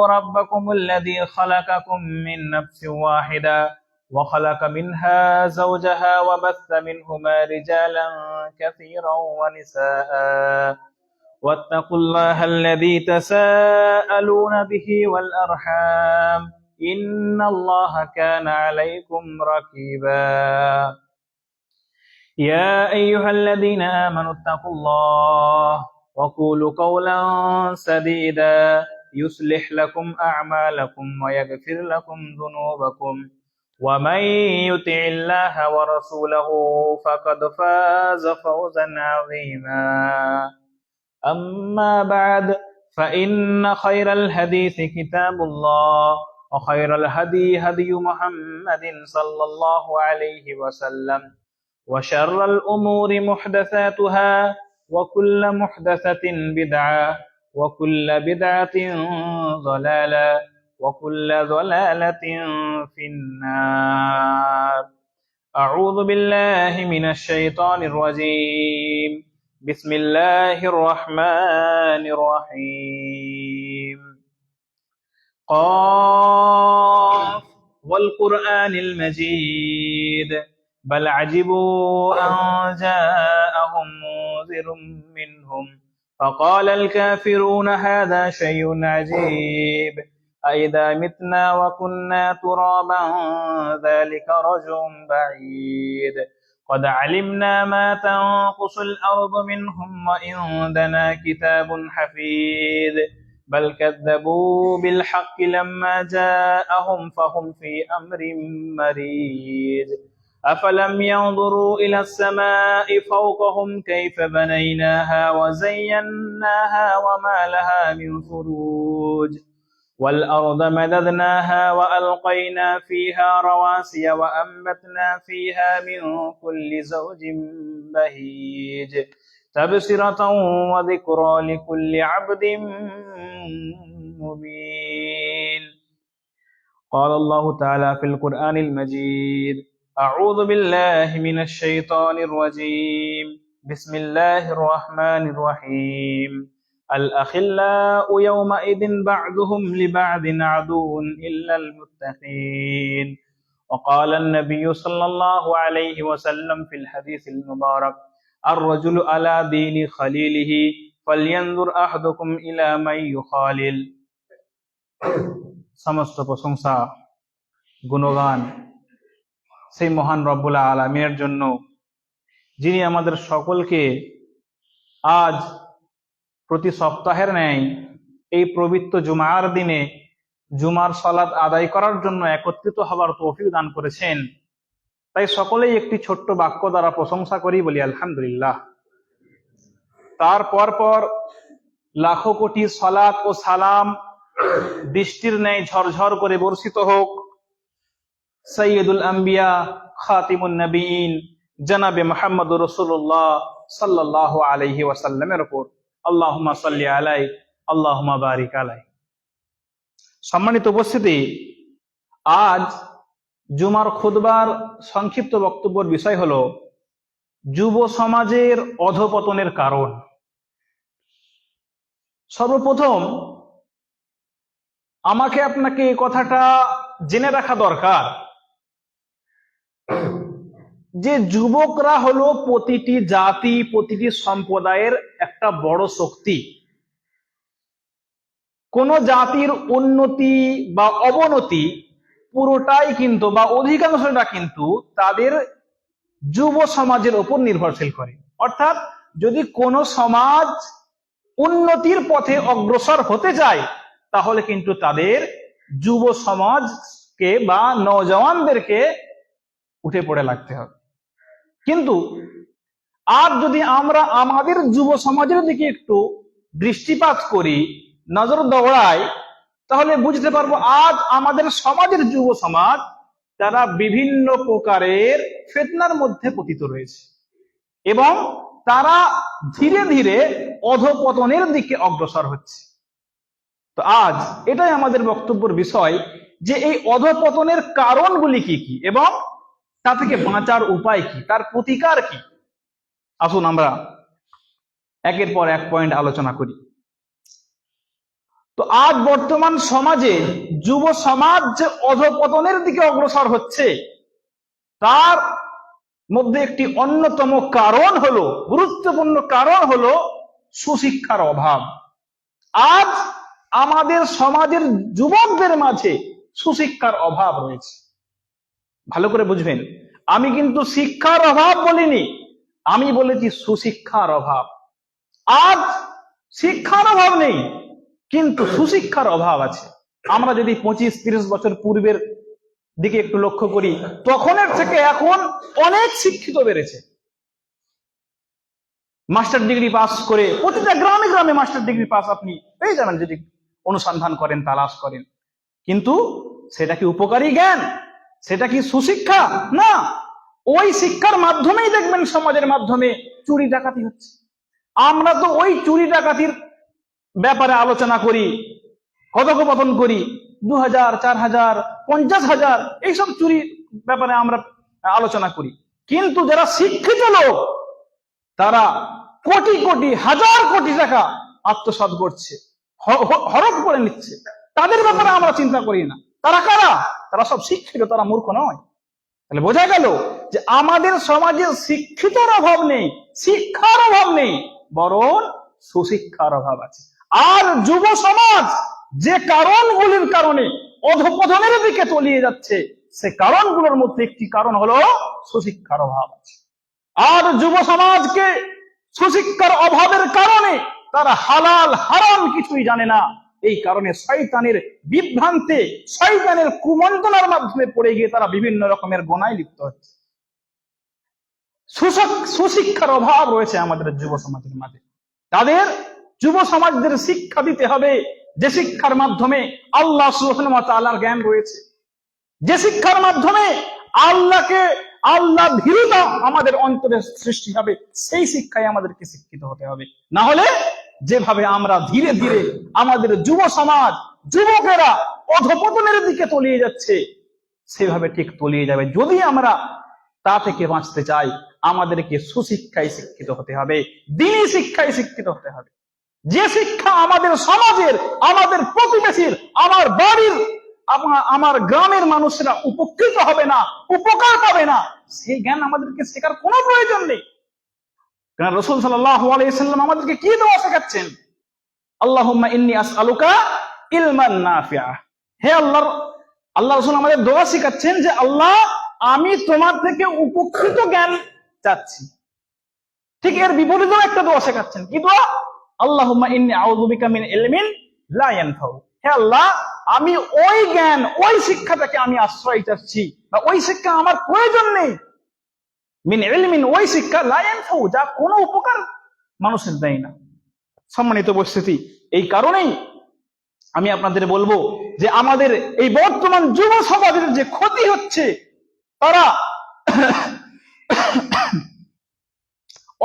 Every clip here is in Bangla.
ربكم الذي خلقكم من نفس واحدة وخلق منها زوجها وبث منهما رجالا كثيرا ونساء واتقوا الله الذي تساءلون به والأرحام إن الله كان عليكم رقيبا يا أيها الذين آمنوا اتقوا الله وقولوا قولا سديدا يصلح لكم أعمالكم ويغفر لكم ذنوبكم ومن يطع الله ورسوله فقد فاز فوزا عظيما أما بعد فإن خير الحديث كتاب الله وخير الهدي هدي محمد صلى الله عليه وسلم وشر الأمور محدثاتها وكل محدثة بدعة وكل بدعة ضلالة وكل ضلالة في النار أعوذ بالله من الشيطان الرجيم بسم الله الرحمن الرحيم قاف والقرآن المجيد بل عجبوا أن جاءهم منذر منهم فقال الكافرون هذا شيء عجيب أإذا متنا وكنا ترابا ذلك رجع بعيد قد علمنا ما تنقص الأرض منهم وعندنا كتاب حفيظ بل كذبوا بالحق لما جاءهم فهم في أمر مريج أفلم ينظروا إلى السماء فوقهم كيف بنيناها وزيناها وما لها من فروج والأرض مددناها وألقينا فيها رواسي وأنبتنا فيها من كل زوج بهيج تبصرة وذكرى لكل عبد مبين قال الله تعالى في القرآن المجيد أعوذ بالله من الشيطان الرجيم بسم الله الرحمن الرحيم الأخلاء يومئذ بعضهم لبعض عدو إلا المتقين وقال النبي صلى الله عليه وسلم في الحديث المبارك الرجل على دين خليله فلينظر أحدكم إلى من يخالل সমস্ত প্রশংসা গুণগান সেই মহান রব্বুল আলামিনের জন্য, যিনি আমাদের সকলকে আজ প্রতি সপ্তাহের ন্যায় এই পবিত্র জুমার দিনে জুমার সালাত আদায় করার জন্য একত্রিত হবার তৌফিক দান করেছেন। তাই সকলেই একটি ছোট্ট বাক্য দ্বারা প্রশংসা করি, বলি আলহামদুলিল্লাহ। তারপর লাখো কোটি সালাত ও সালাম বৃষ্টির ন্যায় ঝরঝর করে বর্ষিত হোক সৈয়দুল আম্বিয়া খাতিমুন নবীন জনাবে মুহাম্মদুর রাসূলুল্লাহ সাল্লাল্লাহু আলাইহি ওয়াসাল্লামের উপর। আল্লাহুম্মা সাল্লি আলাই আল্লাহুম্মা বারিক আলাই। সম্মানিত উপস্থিতি, আজ জুমার খুতবার সংক্ষিপ্ত বক্তব্যের বিষয় হলো যুব সমাজের অধঃপতনের কারণ। সর্বপ্রথম আমাকে আপনাকে এই কথাটা জেনে রাখা দরকার যে যুবকরা হলো প্রতিটি জাতি, প্রতিটি সম্প্রদায়ের একটা বড় শক্তি। কোন জাতির উন্নতি বা অবনতি পুরোটাই কিন্তু বা অধিকাংশটা কিন্তু তাদের যুব সমাজের উপর নির্ভরশীল করে। অর্থাৎ যদি কোন সমাজ উন্নতির পথে অগ্রসর হতে যায় তাহলে কিন্তু তাদের যুব সমাজকে বা নওজওয়ানদেরকে উঠে পড়ে লাগতে হবে। কিন্তু আজ যদি আমরা আমাদের যুব সমাজের দিকে একটু দৃষ্টিপাত করি, নজর দৌড়াই, তাহলে বুঝতে পারবো আজ আমাদের সমাজের যুব সমাজ তারা বিভিন্ন প্রকারের ফিতনার মধ্যে পতিত রয়েছে এবং তারা ধীরে ধীরে অধঃপতনের দিকে অগ্রসর হচ্ছে। তো আজ এটাই আমাদের বক্তব্যের বিষয় যে এই অধঃপতনের কারণগুলি কি কি এবং তা থেকে বাঁচার উপায় কি, তার প্রতিকার কি। আসুন আমরা একের পর এক পয়েন্ট আলোচনা করি। তো আজ বর্তমান সমাজে যুব সমাজ যে অধঃপতনের দিকে অগ্রসর হচ্ছে, তার মধ্যে একটি অন্যতম কারণ হলো, গুরুত্বপূর্ণ কারণ হলো সুশিক্ষার অভাব। আজ আমাদের সমাজের যুবকদের মাঝে সুশিক্ষার অভাব রয়েছে। ভালো করে বুঝবেন, আমি কিন্তু শিক্ষার অভাব বলিনি, আমি বলেছি সুশিক্ষার অভাব। আজ শিক্ষার অভাব নেই, কিন্তু সুশিক্ষার অভাব আছে। আমরা যদি 25-30 বছর পূর্বের দিকে একটু লক্ষ্য করি, তখনের থেকে এখন অনেক শিক্ষিত বেড়েছে। মাস্টার ডিগ্রি পাস করে প্রতিটা গ্রামে গ্রামে মাস্টার ডিগ্রি পাস আপনি পেয়ে যাবেন যদি অনুসন্ধান করেন, তালাশ করেন। কিন্তু সেটা কি উপকারী জ্ঞান? সেটা কি সুশিক্ষা? না। ওই শিক্ষার মাধ্যমেই দেখবেন সমাজের মাধ্যমে চুরি ডাকাতি হচ্ছে। আমরা তো ওই চুরি ডাকাতির ব্যাপারে আলোচনা করি, কথোপকথন করি, 2000, 4000, 50,000 এইসব চুরি ব্যাপারে আমরা আলোচনা করি। কিন্তু যারা শিক্ষিত লোক, তারা কোটি কোটি, হাজার কোটি টাকা আত্মসাৎ করছে, হরপ করে নিচ্ছে, তাদের ব্যাপারে আমরা চিন্তা করি না। তারা কারা? তারা সব শিক্ষিত, তারা মূর্খ নয়। তাহলে বোঝা গেল যে আমাদের সমাজে শিক্ষিতর অভাব নেই, শিক্ষার অভাব নেই, বরং সুশিক্ষার অভাব আছে। আর যুব সমাজ যে কারণগুলির কারণে অধঃপতনের দিকে তলিয়ে যাচ্ছে, সে কারণগুলোর মধ্যে একটি কারণ হলো সুশিক্ষার অভাব আছে। আর যুব সমাজকে সুশিক্ষার অভাবের কারণে তারা হালাল হারাম কিছুই জানে না। এই কারণে শয়তানের বিভ্রান্তে, শয়তানের কুমন্ত্রণার মাধ্যমে পড়ে গিয়ে তারা বিভিন্ন রকমের গোনায় লিপ্ত হচ্ছে। সুশিক্ষার অভাব রয়েছে আমাদের যুব সমাজের মাঝে। তাদের যুব সমাজদের শিক্ষা দিতে হবে যে শিক্ষার মাধ্যমে আল্লাহ সুবহানাহু ওয়া তাআলার জ্ঞান রয়েছে, যে শিক্ষার মাধ্যমে আল্লাহ ভীরুতা আমাদের অন্তরে সৃষ্টি হবে, সেই শিক্ষায় আমাদেরকে শিক্ষিত হতে হবে। না হলে যেভাবে আমরা ধীরে ধীরে আমাদের যুব সমাজ, যুবকেরা অধঃপতনের দিকে তলিয়ে যাচ্ছে, সেভাবে ঠিক তলিয়ে যাবে। যদি আমরা তা থেকে বাঁচতে চাই, আমাদেরকে সুশিক্ষায় শিক্ষিত হতে হবে, দ্বীনি শিক্ষায় শিক্ষিত হতে হবে। যে শিক্ষা আমাদের সমাজের, আমাদের প্রতিবেশীর, আমার বাড়ির, আমার গ্রামের মানুষেরা উপকৃত হবে না, উপকার পাবে না, সেই জ্ঞান আমাদেরকে শেখার কোনো প্রয়োজন নেই। কারণ রাসূল সাল্লাল্লাহু আলাইহি ওয়াসাল্লাম আমাদেরকে কি দোয়া শেখাচ্ছেন? আল্লাহুম্মা ইন্নী আসআলুকা ইলমান নাফিআ। হে আল্লাহ রাসূল আমাদের দোয়া শেখাচ্ছেন যে আল্লাহ, আমি তোমার থেকে উপকৃত জ্ঞান চাচ্ছি। ঠিক এর বিপরীতেও একটা দোয়া শেখাচ্ছেন। কি দোয়া? আল্লাহুম্মা ইন্নী আউযু বিকা মিন ইলমিন লা ইয়ানফাউ। হে আল্লাহ, আমি ওই জ্ঞান, ওই শিক্ষাটাকে আমি আশ্রয় চাচ্ছি, বা ওই শিক্ষা আমার প্রয়োজন নেই। মিন ইলমিন, ওই শিক্ষা, লা ইয়ানফাউ, যা কোনো উপকার মানুষের দেয় না। সম্মানিত উপস্থিতি, এই কারণেই আমি আপনাদের বলবো যে আমাদের এই বর্তমান যুব সমাজের যে ক্ষতি হচ্ছে, তারা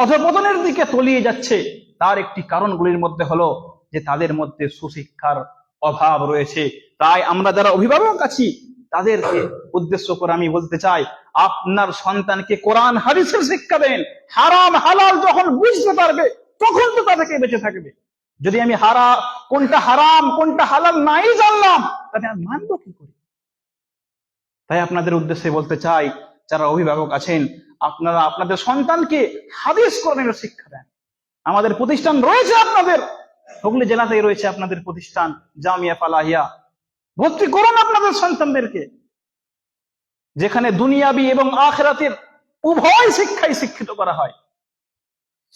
অধঃপতনের দিকে তলিয়ে যাচ্ছে, তার একটি কারণগুলির মধ্যে হলো যে তাদের মধ্যে সুশিক্ষার অভাব রয়েছে। তাই আমরা যারা অভিভাবক আছি, তাদেরকে উদ্দেশ্য করে আমি বলতে চাই, আপনার সন্তানকে কোরআন হাদিসের শিক্ষা দেন। হারাম হালাল যখন বুঝতে পারবে, তখন তো তাদেরকে বেঁচে থাকবে। যদি আমি কোনটা হারাম কোনটা হালাল নাই জানলাম, তাহলে আমি মানবো কি করে? তাই আপনাদের উদ্দেশ্যে বলতে চাই, যারা অভিভাবক আছেন, আপনারা আপনাদের সন্তানকে হাদিস কোরআনের শিক্ষা দেন। আমাদের প্রতিষ্ঠান রয়েছে, আপনাদের হুগলি জেলাতেই রয়েছে আপনাদের প্রতিষ্ঠান জামিয়া ফালাহিয়া। ভর্তি করুন আপনাদের সন্তানদেরকে, যেখানে দুনিয়াবি এবং আখিরাতের উভয় শিক্ষায় শিক্ষিত করা হয়।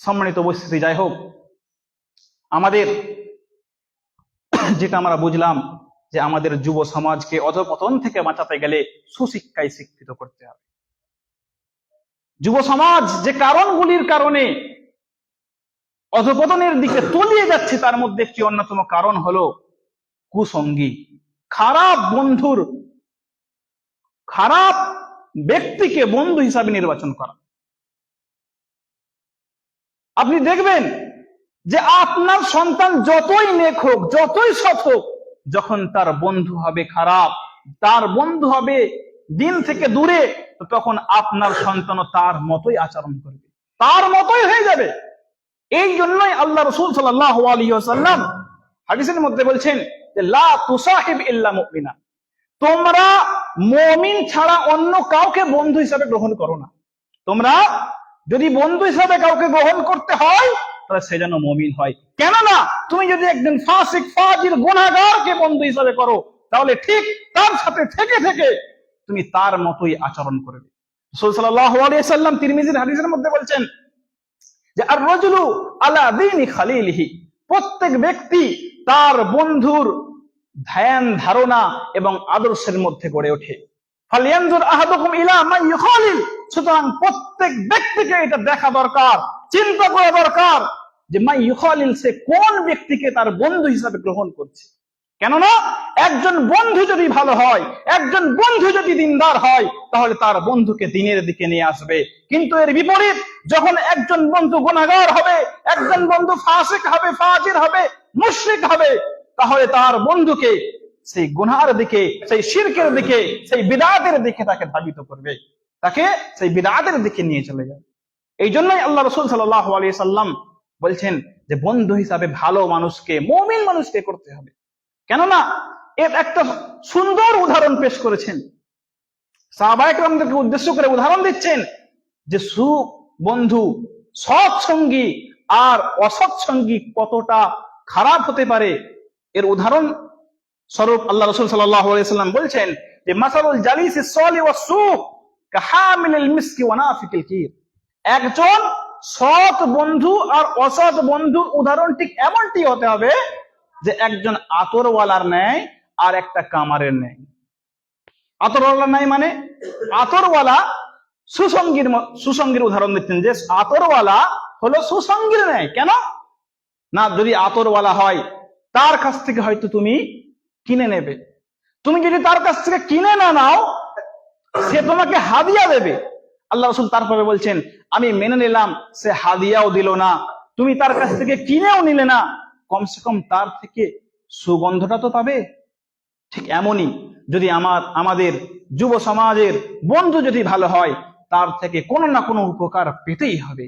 সম্মানিত উপস্থিতি, যাই হোক, আমাদের যেটা আমরা বুঝলাম যে আমাদের যুব সমাজকে অধঃপতন থেকে বাঁচাতে গেলে সুশিক্ষায় শিক্ষিত করতে হবে। যুব সমাজ যে কারণগুলির কারণে অধঃপতনের দিকে তলিয়ে যাচ্ছে, তার মধ্যে একটি অন্যতম কারণ হলো কুসঙ্গী, খারাপ বন্ধুর, খারাপ ব্যক্তিকে বন্ধু হিসাবে নির্বাচন করা। আপনি দেখবেন যে আপনার সন্তান যতই নেক হোক, যতই সৎ হোক, যখন তার বন্ধু হবে খারাপ, তার বন্ধু হবে দিন থেকে দূরে, তো তখন আপনার সন্তানও তার মতোই আচরণ করবে, তার মতোই হয়ে যাবে। এই জন্যই আল্লাহ রাসূল সাল্লাল্লাহু আলাইহি ওয়াসাল্লাম হাদিসের মধ্যে বলছেন যে লা তুসাহিব ইল্লা মুমিনা, তোমরা মুমিন ছাড়া অন্য কাউকে বন্ধু হিসাবে গ্রহণ করো না। তোমরা যদি বন্ধু হিসাবে কাউকে গ্রহণ করতে হয় তাহলে সে যেন মুমিন হয়। কেননা তুমি যদি একজন ফাসিক ফাজির গুনাহগারকে বন্ধু হিসাবে করো তাহলে ঠিক তার সাথে থেকে থেকে তুমি তার মতোই আচরণ করবে। রাসূল সাল্লাল্লাহু আলাইহি ওয়াসাল্লাম তিরমিজির হাদিসের মধ্যে বলছেন যে আর রাজুলু আলা দীনি খালিলিহি, প্রত্যেক ব্যক্তি তার বন্ধুর ধ্যান ধারণা এবং আদর্শের মধ্যে গড়ে ওঠে। ফালিয়ানজুর আহাদুকুম ইলা মান ইউখালিল, সুতরাং প্রত্যেক ব্যক্তিকে এটা দেখা দরকার, চিন্তা করা দরকার যে মান ইউখালিল, সে কোন ব্যক্তিকে তার বন্ধু হিসাবে গ্রহণ করছে। কেননা একজন বন্ধু যদি ভালো হয়, একজন বন্ধু যদি দিনদার হয়, তাহলে তার বন্ধুকে দিনের দিকে নিয়ে আসবে। কিন্তু এর বিপরীত, যখন একজন বন্ধু গুনাহগার হবে, একজন বন্ধু ফাসিক হবে, ফাজির হবে, মুশরিক হবে, তাহলে তার বন্ধুকে সেই গুনাহের দিকে, সেই শিরকের দিকে, সেই বিদআতের দিকে তাকে ধাবিত করবে, তাকে সেই বিদআতের দিকে নিয়ে চলে যাবে। এই জন্যই আল্লাহ রাসূল সাল্লাল্লাহু আলাইহি সাল্লাম বলছেন যে বন্ধু হিসাবে ভালো মানুষকে, মুমিন মানুষকে করতে হবে। কেননা এর একটা সুন্দর উদাহরণ পেশ করেছেন, সাহাবায়ে কেরামদেরকে উদ্দেশ্য করে উদাহরণ দিচ্ছেন যে সুবন্ধু, সৎসঙ্গী আর অসৎসঙ্গী কতটা খারাপ হতে পারে। এর উদাহরণ স্বরূপ আল্লাহ রাসূল সাল্লাল্লাহু আলাইহি সাল্লাম বলছেন যে মাসালুল জালিসিস সালিহ ওয়াস সুক কাহামিলিল মিসকি ওয়া নাফিকিল কির, একজন সৎ বন্ধু আর অসৎ বন্ধুর উদাহরণ ঠিক এমনটি হতে হবে যে একজন আতরওয়ালার ন্যায় আর একটা কামারের ন্যায়। আতরওয়ালার ন্যায় মানে আতরওয়ালা সুসঙ্গীর উদাহরণ দিচ্ছেন যে আতরওয়ালা হলো সুসঙ্গীর ন্যায়। কেন না, যদি আতরওয়ালা হয় তার কাছ থেকে হয়তো তুমি কিনে নেবে, তুমি যদি তার কাছ থেকে কিনে না নাও সে তোমাকে হাদিয়া দেবে। আল্লাহ রাসূল তারপরে বলছেন আমি মেনে নিলাম সে হাদিয়াও দিল না, তুমি তার কাছ থেকে কিনেও নিলে না, কমসে কম তার থেকে সুগন্ধটা তো পাবে। ঠিক এমনই যদি আমাদের যুব সমাজের বন্ধু যদি ভালো হয় তার থেকে কোনো না কোনো উপকার পেতেই হবে।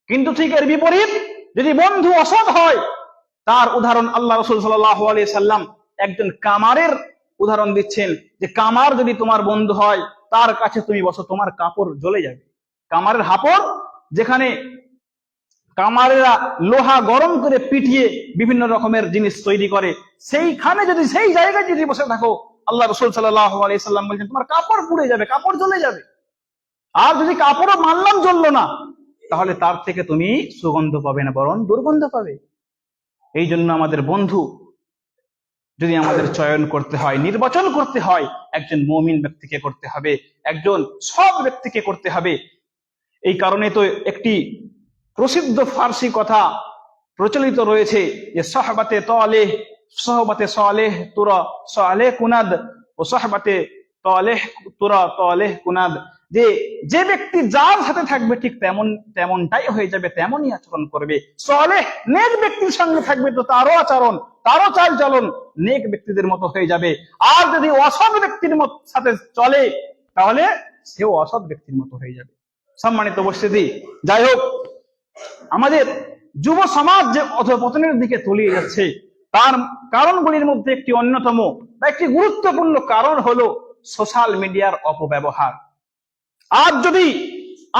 কিন্তু ঠিক এর বিপরীত, যদি বন্ধু অসৎ হয়, তার উদাহরণ আল্লাহ রাসূল সাল্লাল্লাহু আলাইহি সাল্লাম একজন কামারের উদাহরণ দিচ্ছেন যে কামার যদি তোমার বন্ধু হয়, তার কাছে তুমি বসো, তোমার কাপড় জ্বলে যাবে। কামারের হাপড়, যেখানে কামারেরা লোহা গরম করে পিটিয়ে বিভিন্ন রকমের জিনিস তৈরি করে, সেইখানে যদি, সেই জায়গায় যদি বসে থাকো, আল্লাহ রাসূল সাল্লাল্লাহু আলাইহি সাল্লাম বলেন তোমার কাপড় পুড়ে যাবে, কাপড় জ্বলে যাবে। আর যদি কাপড়ও মানলাম জ্বললো না, তাহলে তার থেকে তুমি সুগন্ধ পাবে না, বরং দুর্গন্ধ পাবে। এই জন্য আমাদের বন্ধু যদি আমাদের চয়ন করতে হয়, নির্বাচন করতে হয়, একজন মুমিন ব্যক্তিকে করতে হবে, একজন সৎ ব্যক্তিকে করতে হবে। এই কারণে তো একটি প্রসিদ্ধ ফার্সি কথা প্রচলিত রয়েছে যে সহবতে সালেহ তুরা সালেহ কুনাদ ও সহবতে তালেহ তুরা তালেহ কুনাদ, যে ব্যক্তি যার সাথে থাকবে ঠিক তেমনটাই হয়ে যাবে, তেমনই আচরণ করবে। সালেহ নেক ব্যক্তির সঙ্গে থাকবে তো তারও আচরণ, তারও চালচলন নেক ব্যক্তিদের মতো হয়ে যাবে। আর যদি অসৎ ব্যক্তির সাথে চলে তাহলে সেও অসৎ ব্যক্তির মতো হয়ে যাবে। সম্মানিত উপস্থিতি, যাই হোক, আমাদের যুব সমাজ যে অধঃপতনের দিকে তলিয়ে যাচ্ছে তার কারণগুলির মধ্যে একটি অন্যতম বা একটি গুরুত্বপূর্ণ কারণ হলো সোশ্যাল মিডিয়ার অপব্যবহার। আজ যদি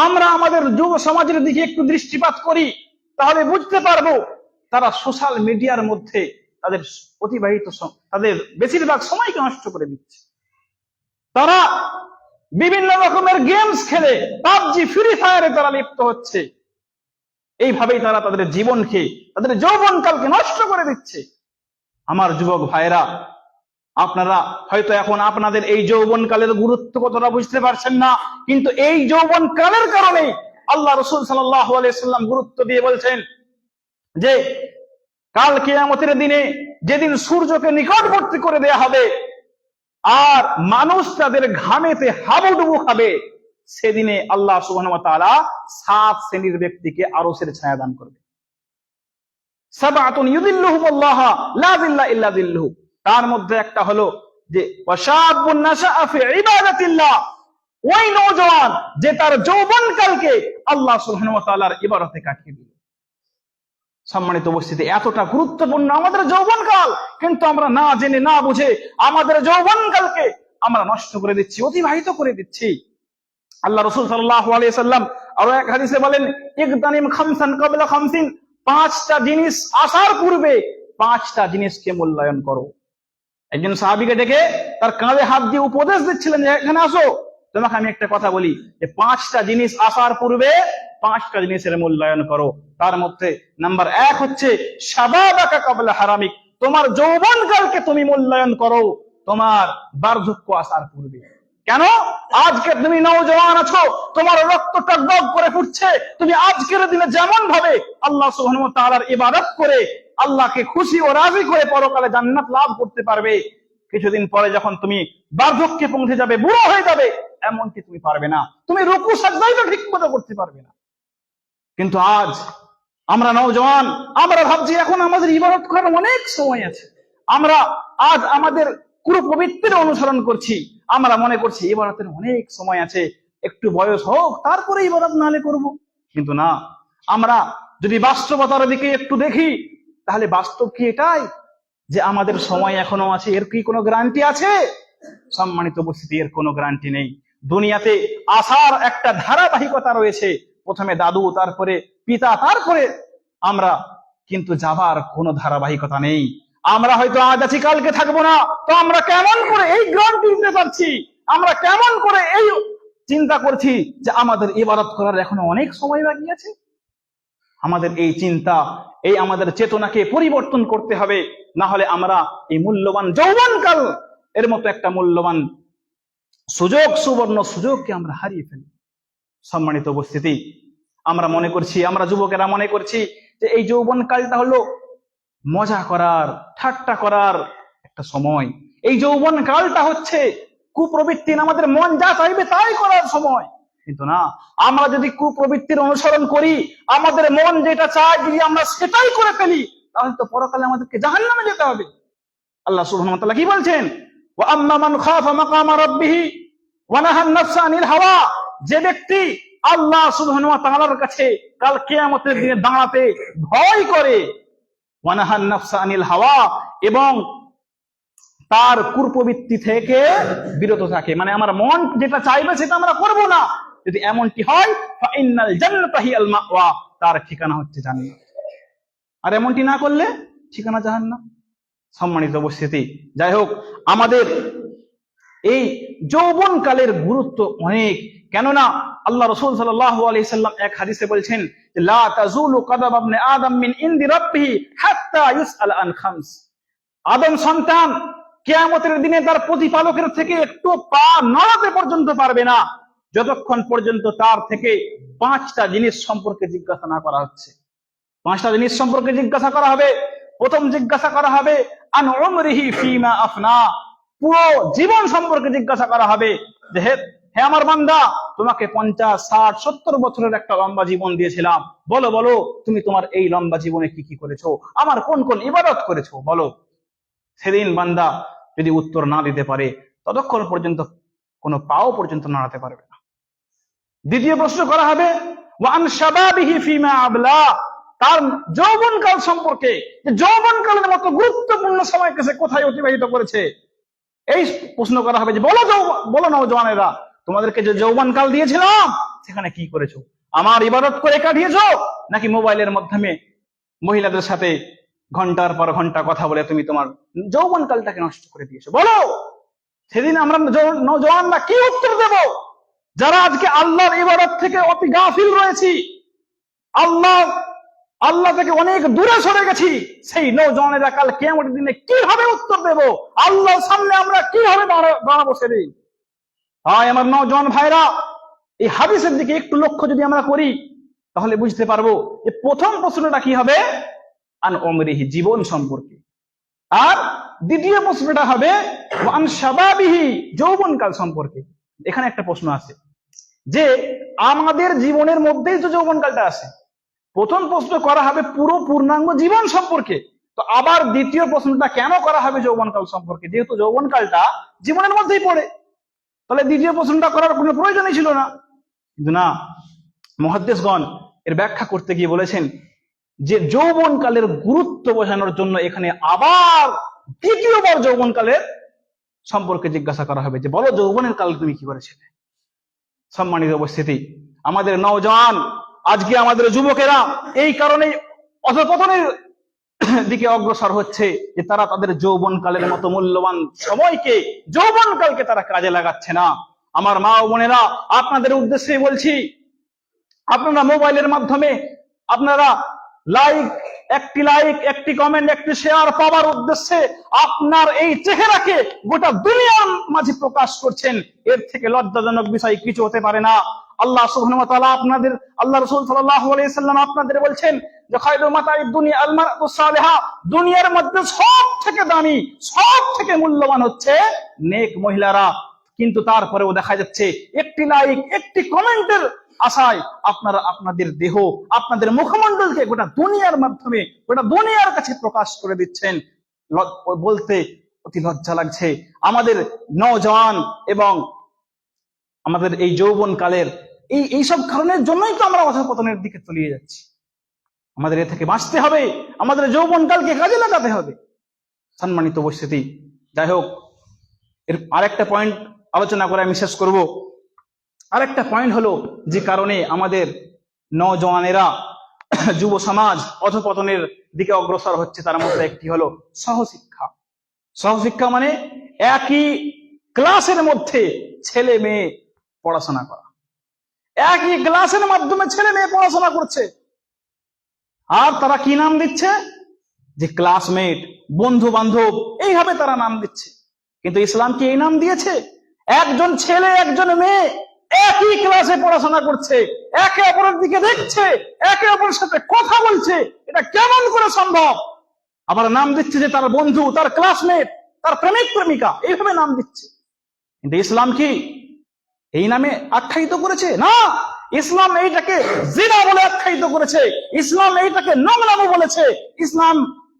আমরা আমাদের যুব সমাজের দিকে একটু দৃষ্টিপাত করি তাহলে বুঝতে পারবো তারা সোশ্যাল মিডিয়ার মধ্যে তাদের বেশিরভাগ সময়কে নষ্ট করে দিচ্ছে। তারা বিভিন্ন রকমের গেমস খেলে, পাবজি, ফ্রি ফায়ারে তারা লিপ্ত হচ্ছে। এইভাবেই তারা তাদের জীবনকে, তাদের যৌবনকালকে নষ্ট করে দিচ্ছে। আমার যুবক ভাইরা, আপনারা হয়তো এখন আপনাদের এই যৌবনকালের গুরুত্ব কতটা বুঝতে পারছেন না, কিন্তু এই যৌবনকালের কারণে আল্লাহ রাসূল সাল্লাল্লাহু আলাইহি সাল্লাম গুরুত্ব দিয়ে বলছেন যে কাল কিয়ামতের দিনে যেদিন সূর্যকে নিকটবর্তী করে দেয়া হবে আর মানুষ তাদের ঘামেতে হাবুডুবু খাবে, সেদিনে আল্লাহ সুবহানাহু ওয়া তাআলা 7 শ্রেণীর ব্যক্তিকে আরশের ছায়া দান করবে। সাবআতুন ইউযিল্লুহুমুল্লাহ লা যিল্লা ইল্লা যিল্লুহু, তার মধ্যে একটা হলো যে ওয়াশাবুন নাশাআ ফি ইবাদাতিল্লাহ, ওই নওজোয়ান যে তার যৌবনকালকে আল্লাহ সুবহানাহু ওয়া তাআলার ইবাদতে কাটিয়ে দিল। সম্মানিত উপস্থিতি, এতটা গুরুত্বপূর্ণ আমাদের যৌবনকাল, কিন্তু আমরা না জেনে না বুঝে আমাদের যৌবনকালকে আমরা নষ্ট করে দিচ্ছি, অতিবাহিত করে দিচ্ছি। আল্লাহ রাসূল সাল্লাল্লাহু আলাইহি সাল্লাম আরো এক হাদিসে বলেন, ইগতানিম খামসান ক্বাবলা খামসিন, পাঁচটা জিনিস আসার পূর্বে পাঁচটা জিনিসকে মূল্যায়ন করো। একজন সাহাবীকে ডেকে তার কাঁধে হাত দিয়ে উপদেশ দিচ্ছিলেন যে এখানে আসো, তোমাকে আমি একটা কথা বলি, যে পাঁচটা জিনিস আসার পূর্বে পাঁচটা জিনিসের মূল্যায়ন করো। তার মধ্যে নাম্বার 1 হচ্ছে শাবাবাকা ক্বাবলা হারামিক, তোমার যৌবনকালকে তুমি মূল্যায়ন করো তোমার বার্ধক্য আসার পূর্বে। কেন? আজকে তুমি নওজওয়ান আছো, তোমার রক্ত টগবগ করে ফুটছে, তুমি আজকের দিনে যেমন ভাবে আল্লাহ সুবহানাহু ওয়া তাআলার ইবাদত করে আল্লাহকে খুশি ও রাজি করে পরকালে জান্নাত লাভ করতে পারবে, কিছুদিন পরে যখন তুমি বার্ধক্যে পৌঁছে যাবে, বুড়ো হয়ে যাবে, এমনকি তুমি পারবে না, তুমি রুকু সাজদাই তো ঠিক মতো করতে পারবে না। কিন্তু আজ আমরা নওজওয়ান, আমরা ভাবছি এখন আমাদের ইবাদত করার অনেক সময় আছে, আমরা আজ আমাদের পুরো পবিত্রের অনুসরণ করছি, আমরা মনে করছি ইবাদতের অনেক সময় আছে, একটু বয়স হোক তারপরে ইবাদত নালে করব। কিন্তু না, আমরা যদি বাস্তবতার দিকে একটু দেখি, তাহলে বাস্তব কি এটাই যে আমাদের সময় এখনো আছে? এর কি কোনো গ্যারান্টি আছে? সম্মানিত উপস্থিতি, এর কোনো গ্যারান্টি নেই। দুনিয়াতে আসার একটা ধারাবাহিকতা রয়েছে, প্রথমে দাদু, তারপরে পিতা, তারপরে আমরা, কিন্তু যাবার কোনো ধারাবাহিকতা নেই। আমরা হয়তো আজ আছি, কালকে থাকবো না, তো আমরা কেমন করে এই গ্যারান্টি দিতে পারছি? আমরা কেমন করে এই চিন্তা করছি যে আমাদের ইবাদত করার এখনো অনেক সময় বাকি আছে? আমাদের এই চিন্তা, এই আমাদের চেতনাকে পরিবর্তন করতে হবে, না হলে আমরা এই মূল্যবান যৌবনকাল এর মতো একটা মূল্যবান সুযোগ, সুবর্ণ সুযোগকে আমরা হারিয়ে ফেলি। সম্মানিত উপস্থিতি, আমরা মনে করছি, আমরা যুবকেরা মনে করছি যে এই যৌবনকালটা হলো মজা করার, ঠাট্টা করার একটা সময়। এই যৌবনকালটা হচ্ছে কুপ্রবৃত্তির, আমাদের মন যা চাইবে তাই করার সময়। কিন্তু না, আমরা যদি কুপ্রবৃত্তির অনুসরণ করি, আমাদের মন যেটা চায় যদি আমরা সেটাই করে ফেলি, তাহলে তো পরকালে আমাদেরকে জাহান্নামে যেতে হবে। আল্লাহ সুবহানাহু ওয়া তাআলা কি বলছেন? ওয়া আম্মা মান খাফা মাকামা রাব্বিহি ওয়া নাহান নাফসা আনিল হাওয়া, যে ব্যক্তি আল্লাহ সুবহানাহু ওয়া তাআলার কাছে কাল কিয়ামতের দিনে দাঁড়াতে ভয় করে, ওয়া নাহান নাফসা আনিল হাওয়া, এবং তার কুপ্রবৃত্তি থেকে বিরত থাকে, মানে আমার মন যেটা চাইবে সেটা আমরা করব না, যদি এমনটি হয়, ফা ইন্নাল জান্নাতা হিয়াল মাওয়া, তার ঠিকানা হচ্ছে জান্নাত। আর এমনটি না করলে ঠিকানা জাহান্নাম। সম্মানিত উপস্থিতি, যাই হোক, আমাদের এই যৌবনকালের গুরুত্ব অনেক। কেননা আল্লাহ রাসূল সাল্লাল্লাহু আলাইহি সাল্লাম এক হাদিসে বলছেন, লা তাজুলু কদম ইবনে আদম মিন ইনদি রাব্বিহি হাত্তা ইউসআল আন খামস, আদম সন্তান কিয়ামতের দিনে তার প্রতিপালকের থেকে একটু পা নড়াতে পর্যন্ত পারবে না, যতক্ষণ পর্যন্ত তার থেকে পাঁচটা জিনিস সম্পর্কে জিজ্ঞাসা না করা হচ্ছে। পাঁচটা জিনিস সম্পর্কে জিজ্ঞাসা করা হবে। প্রথম জিজ্ঞাসা করা হবে আন উমরিহি ফিমা আফনা, পুরো জীবন সম্পর্কে জিজ্ঞাসা করা হবে যে হে আমার বান্দা, তোমাকে 50, 60, 70 বছরের একটা লম্বা জীবন দিয়েছিলাম, বলো বলো তুমি তোমার এই লম্বা জীবনে কি কি করেছো, আমার কোন কোন ইবাদত করেছো বলো। সেদিন বান্দা যদি উত্তর না দিতে পারে, ততক্ষণ পর্যন্ত কোনো পাও পর্যন্ত নাড়াতে পারবে না। দ্বিতীয় প্রশ্ন করা হবে ওয়ান শাবাবিহি ফিমা আবলা, তার যৌবনকাল সম্পর্কে, যে যৌবনকালের মতো গুরুত্বপূর্ণ সময়কে সে কোথায় অতিবাহিত করেছে, এই প্রশ্ন করা হবে যে বলো নওজওয়ানেরা, তোমাদেরকে যে যৌবনকাল দিয়েছিলাম সেখানে কি করেছো? আমার ইবাদত করে কাটিয়েছো, নাকি মোবাইলের মাধ্যমে মহিলাদের সাথে ঘন্টার পর ঘন্টা কথা বলে তুমি তোমার যৌবনকালটাকে নষ্ট করে দিয়েছো? বলো, সেদিন আমরা নওজওয়ানরা কি উত্তর দেব, যারা আজকে আল্লাহর ইবাদত থেকে অতি গাফিল রয়েছি, আল্লাহ থেকে অনেক দূরে সরে গেছি? সেই নওজওয়ানেরা কাল কিয়ামতের দিনে কিভাবে উত্তর দেব? আল্লাহর সামনে আমরা কিভাবে দাঁড়াবো সেদিন? তাই আমার নওজওয়ান ভাইরা, এই হাদিসের দিকে একটু লক্ষ্য যদি আমরা করি, তাহলে বুঝতে পারবো যে প্রথম প্রশ্নটা কি হবে আন উমরিহি, জীবন সম্পর্কে, আর দ্বিতীয় প্রশ্নটা হবে আন শাবাবিহি, যৌবনকাল সম্পর্কে। এখানে একটা প্রশ্ন আছে যে আমাদের জীবনের মধ্যেই তো যৌবনকালটা আছে। প্রথম প্রশ্ন করা হবে পুরো পূর্ণাঙ্গ জীবন সম্পর্কে, তো আবার দ্বিতীয় প্রশ্নটা কেন করা হবে যৌবনকাল সম্পর্কে? যেহেতু যৌবনকালটা জীবনের মধ্যেই পড়ে, তাহলে দ্বিতীয় প্রশ্নটা করার কোনো প্রয়োজনই ছিল না। কিন্তু না, মুহাদ্দিসগণ এর ব্যাখ্যা করতে গিয়ে বলেছেন যে যৌবনকালের গুরুত্ব বোঝানোর জন্য এখানে আবার দ্বিতীয়বার যৌবনকালের সম্পর্কে জিজ্ঞাসা করা হবে যে বলো যৌবনের কাল তুমি কি করেছিলে। সম্মানিত উপস্থিতি, আমাদের নওজওয়ান, আজকে আমাদের যুবকেরা এই কারণে অধঃপতনের দিকে অগ্রসর হচ্ছে যে তারা তাদের যৌবনকালের মতো মূল্যবান সময়কে, যৌবনকালকে তারা কাজে লাগাচ্ছে না। আমার মা ও বোনেরা, আপনাদের উদ্দেশ্যে বলছি, আপনারা মোবাইলের মাধ্যমে আপনারা লাইক, একটি কমেন্ট, একটি শেয়ার পাওয়ার উদ্দেশ্যে আপনার এই চেহারাকে গোটা দুনিয়ার মাঝে প্রকাশ করছেন। এর থেকে লজ্জাজনক বিষয় কিছু হতে পারে না। আল্লাহ সুবহানাহু ওয়া তাআলা আপনাদের, আল্লাহ রাসূল সাল্লাল্লাহু আলাইহি সাল্লাম আপনাদের বলছেন যে খায়রু মাতাঈদ দুনিয়া আল মারআতু সালিহা, দুনিয়ার মধ্যে সব থেকে দামি, সব থেকে মূল্যবান হচ্ছে নেক মহিলারা। কিন্তু তারপরেও দেখা যাচ্ছে একটি লাইক, একটি কমেন্টের আশায় আপনারা আপনাদের দেহ, আপনাদের মুখমণ্ডলকে গোটা দুনিয়ার মাধ্যমে, গোটা দুনিয়ার কাছে প্রকাশ করে দিচ্ছেন। বলতে অতি লজ্জা লাগছে। আমাদের নওজওয়ান এবং আমাদের এই যৌবন কালের এইসব কারণের জন্যই তো আমরা অধঃপতনের দিকে তলিয়ে যাচ্ছি। আমাদের এ থেকে বাঁচতে হবে, আমাদের যৌবন কালকে কাজে লাগাতে হবে। সম্মানিত উপস্থিতি, যাই হোক, এর আরেকটা পয়েন্ট আলোচনা করে আমি শেষ করব। আরেকটা পয়েন্ট হলো যে কারণে আমাদের নওজওয়ানেরা, যুব সমাজ অধঃপতনের দিকে অগ্রসর হচ্ছে, তার মধ্যে একটি হলো সহশিক্ষা। সহশিক্ষা মানে একই ক্লাসের মধ্যে ছেলে মেয়ে পড়াশোনা করা, একই ক্লাসের মাধ্যমে ছেলে মেয়ে পড়াশোনা করছে, আর তারা কি নাম দিচ্ছে যে ক্লাসমেট, বন্ধু বান্ধব, এইভাবে তারা নাম দিচ্ছে। কিন্তু ইসলাম কি এই নাম দিয়েছে? একজন ছেলে একজন মেয়ে একই ক্লাসে পড়াশোনা করছে, একে অপরের দিকে দেখছে, একে অপরের সাথে কথা বলছে, এটা কেমন করে সম্ভব? আবার নাম দিচ্ছে যে তার বন্ধু, তার ক্লাসমেট, তার প্রেমিক প্রেমিকা, এইভাবে নাম দিচ্ছে। কিন্তু ইসলাম কি এই নামে আখ্যায়িত করেছে? না, ইসলাম এইটাকে জিনা বলে আখ্যায়িত করেছে, ইসলাম এইটাকে নোংরামো বলেছে, ইসলাম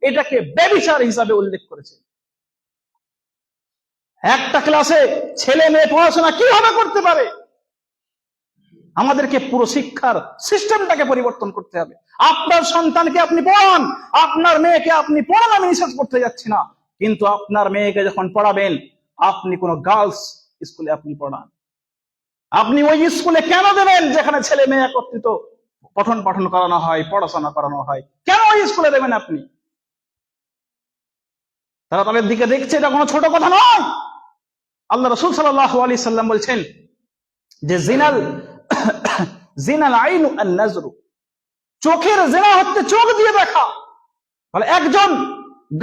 এটাকে ব্যভিচার হিসাবে উল্লেখ করেছে। একটা ক্লাসে ছেলে মেয়ে পড়াশোনা কিভাবে করতে পারে? আমাদেরকে পুরো শিক্ষার সিস্টেমটাকে পরিবর্তন করতে হবে। আপনার সন্তানকে আপনি পড়ান, আপনার মেয়েকে আপনি পড়ান, আমি নিষেধ করতে যাচ্ছি না, কিন্তু আপনার মেয়েকে যখন পড়াবেন, আপনি কোনো গার্লস স্কুলে আপনি পড়ান। আপনি ওই স্কুলে কেন দেবেন যেখানে ছেলে মেয়ে একত্রিত পঠন পাঠন করানো হয়, পড়াশোনা করানো হয়? কেন ওই স্কুলে দেবেন আপনি? তারা তাদের দিকে দেখছে, এটা কোনো ছোট কথা নয়। আল্লাহ রাসূল সাল্লাল্লাহু আলাইহি সাল্লাম বলছেন যে জিনাল আইনু আন নাজরু, চোখের জিনা হচ্ছে চোখ দিয়ে দেখা। তাহলে একজন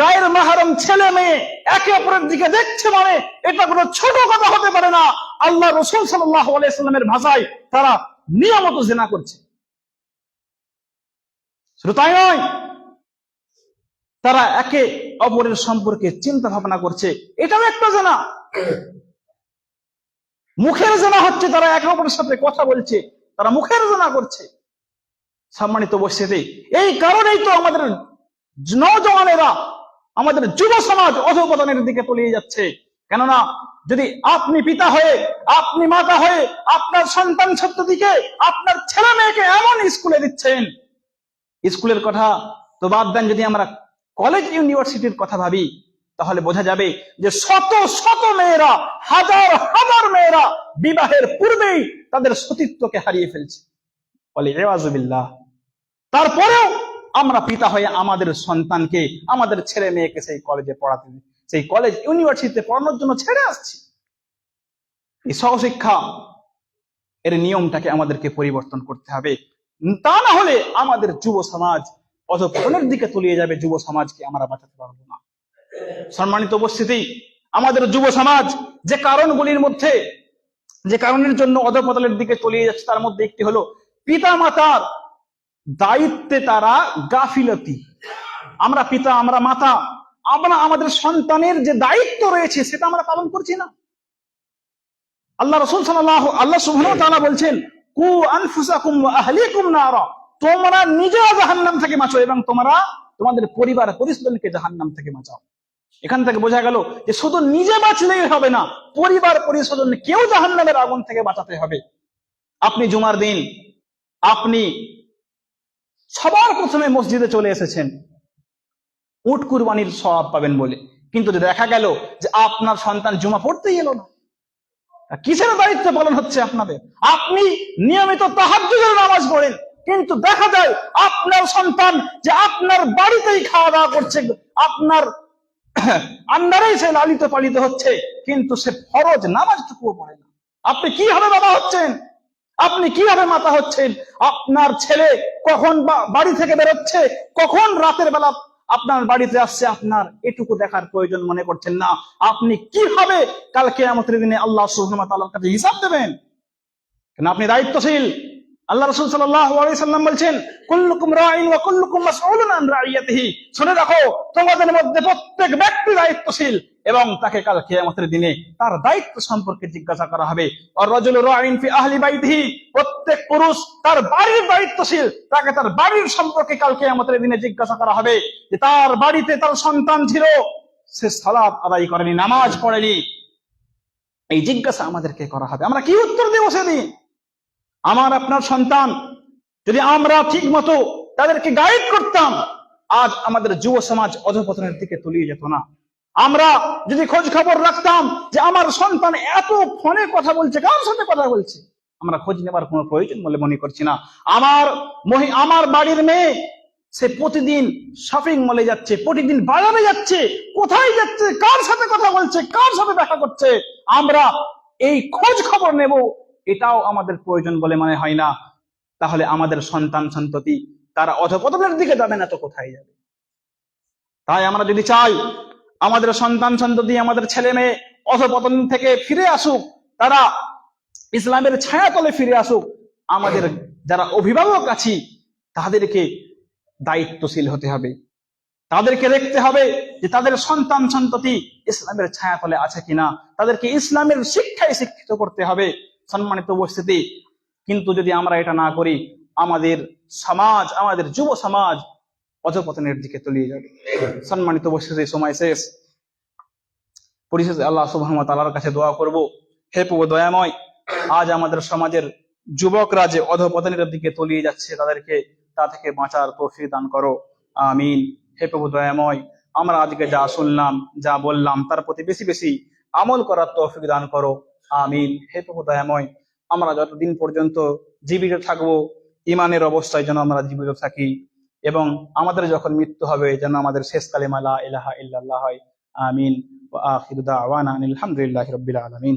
গায়ের মাহরম ছেলে মেয়ে একে অপরের দিকে দেখছে মানে এটা কোনো ছোট কথা হতে পারে না। আল্লাহ রাসূল সাল্লাল্লাহু আলাইহি সাল্লামের ভাষায় তারা নিয়মিত জিনা করছে। শুধু তাই নয়, তারা একে অপরের সম্পর্কে চিন্তা ভাবনা করছে, এটাও একটা জিনা। মুখের জিনা হচ্ছে, তারা একে অপরের সাথে কথা বলছে, তারা মুখের জিনা করছে। সম্মানিত উপস্থিতি, এই কারণেই তো আমাদের নওজওয়ানেরা, আমাদের যুব সমাজ অধঃপতনের দিকে তলিয়ে যাচ্ছে। কেননা যদি আপনি পিতা হয়ে, আপনি মাতা হয়ে আপনার সন্তান সন্ততিকে, আপনার ছেলে মেয়েকে এমন স্কুলে দিচ্ছেন, স্কুলের কথা তো বাদ দেন, যদি আমরা কলেজ ইউনিভার্সিটির কথা ভাবি, তাহলে বোঝা যাবে যে শত শত মেয়েরা, হাজার হাজার মেয়েরা বিবাহের পূর্বেই তাদের সতীত্বকে হারিয়ে ফেলছে। বলে ইআযুবিল্লাহ। তারপরেও আমরা পিতা হয়ে আমাদের সন্তানকে, আমাদের ছেলে মেয়েকে সেই কলেজে পড়াতে, সেই কলেজ ইউনিভার্সিটিতে পড়ানোর জন্য ছেড়ে আসছি। এই সহশিক্ষা এর নিয়মটাকে আমাদেরকে পরিবর্তন করতে হবে, তা না হলে আমাদের যুব সমাজ অধঃপতনের দিকে তলিয়ে যাবে। যুব সমাজকে আমরা বাঁচাতে পারবো না। সম্মানিত উপস্থিতি, আমাদের যুব সমাজ যে কারণগুলির মধ্যে, যে কারণের জন্য অধঃপতনের দিকে তলিয়ে যাচ্ছে, তার মধ্যে একটি হলো পিতা মাতার দায়িত্বে তারা গাফিলতি। আমরা পিতা, আমরা মাতা, আমরা আমাদের সন্তানের যে দায়িত্ব রয়েছে সেটা আমরা পালন করছি না। আল্লাহ সুবহানাহু ওয়া তাআলা বলছেন, কু আনফুসাকুম ওয়া আহলিকুম নারা, তোমরা নিজেরা জাহান্নাম থেকে বাঁচো এবং তোমরা তোমাদের পরিবার পরিজনকে জাহান্নাম থেকে বাঁচাও। এখান থেকে বোঝা গেল যে শুধু নিজে বাঁচলেই হবে না, পরিবার পরিজন কেউ জাহান্নামের আগুন থেকে বাঁচাতে হবে। আপনি জুমার দিন আপনি সবার প্রথমে মসজিদে চলে এসেছেন উট কুরবানির সওয়াব পাবেন বলে, কিন্তু যদি দেখা গেল যে আপনার সন্তান জুমা পড়তেই এলো না, কিসের দায়িত্ব পালন হচ্ছে আপনাদের? আপনি নিয়মিত তাহাজ্জুদের নামাজ পড়েন, কিন্তু দেখা যায় আপনার সন্তান যে আপনার বাড়িতেই খাওয়া দাওয়া করছে, আপনার আন্ডারেই সে লালিত পালিত হচ্ছে, কিন্তু সে ফরজ নামাজটুকুও পড়ে না। আপনি কিভাবে বাবা হচ্ছেন? আপনি কিভাবে মাতা হচ্ছেন? আপনার ছেলে কখন বাড়ি থেকে বেরোচ্ছে, কখন রাতের বেলা আপনার বাড়িতে আসছে, আপনার এটুকু দেখার প্রয়োজন মনে করছেন না। আপনি কিভাবে কাল কিয়ামতের দিনে আল্লাহ সুবহানাহু ওয়া তাআলার কাছে হিসাব দেবেন? কেন আপনি দায়িত্বশীল। আল্লাহ রাসূল সাল্লাল্লাহু আলাইহি সাল্লাম বলছেন, কুল্লুকুম রাঈন ওয়া কুল্লুকুম মাসউলুন আন রাইয়াতিহি। শুনে রাখো, তোমাদের মধ্যে প্রত্যেক ব্যক্তি দায়িত্বশীল এবং তাকে কাল কিয়ামতের দিনে তার দায়িত্ব সম্পর্কে জিজ্ঞাসা করা হবে। আর রাজুলু রাঈন ফি আহলি বাইতিহি, প্রত্যেক পুরুষ তার বাড়ির দায়িত্বশীল, তাকে তার বাড়ির সম্পর্কে কাল কিয়ামতের দিনে জিজ্ঞাসা করা হবে যে তার বাড়িতে তার সন্তান ছিল, সে সালাত আদায় করেনি, নামাজ পড়েনি। এই জিজ্ঞাসা আমাদেরকে করা হবে। আমরা কি উত্তর দেব সেদিন? আমার আপনার সন্তান যদি আমরা ঠিক মতো তাদেরকে গাইড করতাম, আজ আমাদের যুব সমাজ অধঃপতনের দিকে তলিয়ে যেত না। আমরা যদি খোঁজ খবর রাখতাম যে আমার সন্তান এত ফোনে কথা বলছে, কার সাথে কথা বলছে, আমরা খোঁজ নেবার কোনো প্রয়োজন বলে মনে করছি না। আমার বাড়ির মেয়ে সে প্রতিদিন শপিং মলে যাচ্ছে, প্রতিদিন বাজারে যাচ্ছে, কোথায় যাচ্ছে, কার সাথে কথা বলছে, কার সাথে দেখা করছে, আমরা এই খোঁজ খবর নেব, এটাও আমাদের প্রয়োজন বলে মনে হয় না। তাহলে আমাদের সন্তান সন্ততি তারা অধঃপতনের দিকে যাবে না তো কোথায় যাবে? তাই আমরা যদি চাই আমাদের সন্তান সন্ততি, আমাদের ছেলে মেয়ে অধঃপতন থেকে ফিরে আসুক, তারা ইসলামের ছায়াতলে ফিরে আসুক, আমাদের যারা অভিভাবক আছি তাদেরকে দায়িত্বশীল হতে হবে। তাদেরকে দেখতে হবে যে তাদের সন্তান সন্ততি ইসলামের ছায়াতলে আছে কিনা, তাদেরকে ইসলামের শিক্ষায় শিক্ষিত করতে হবে। সম্মানিত উপস্থিতি, কিন্তু যদি আমরা এটা না করি, আমাদের সমাজ, আমাদের যুব সমাজ অধঃপতনের দিকে তলিয়ে যাবে। সম্মানিত উপস্থিতি, সময় শেষ। পরিশেষে আল্লাহ সুবহানাহু ওয়া তাআলার কাছে দোয়া করব, হে প্রভু দয়াময়, আজ আমাদের সমাজের যুবকরা যে অধঃপতনের দিকে তলিয়ে যাচ্ছে, তাদেরকে তা থেকে বাঁচার তৌফিক দান করো, আমিন। হে প্রভু দয়াময়, আমরা আজকে যা শুনলাম, যা বললাম, তার প্রতি বেশি বেশি আমল করার তৌফিক দান করো, আমিন। হে প্রভু দয়াময়, আমরা যতদিন পর্যন্ত জীবিত থাকবো, ইমানের অবস্থায় যেন আমরা জীবিত থাকি, এবং আমাদের যখন মৃত্যু হবে যেন আমাদের শেষ কালেমা লা ইলাহা ইল্লাল্লাহ হয়, আমিন। ওয়া আখিরু দাওয়ানা আনিল হামদুলিল্লাহি রাব্বিল আলামিন।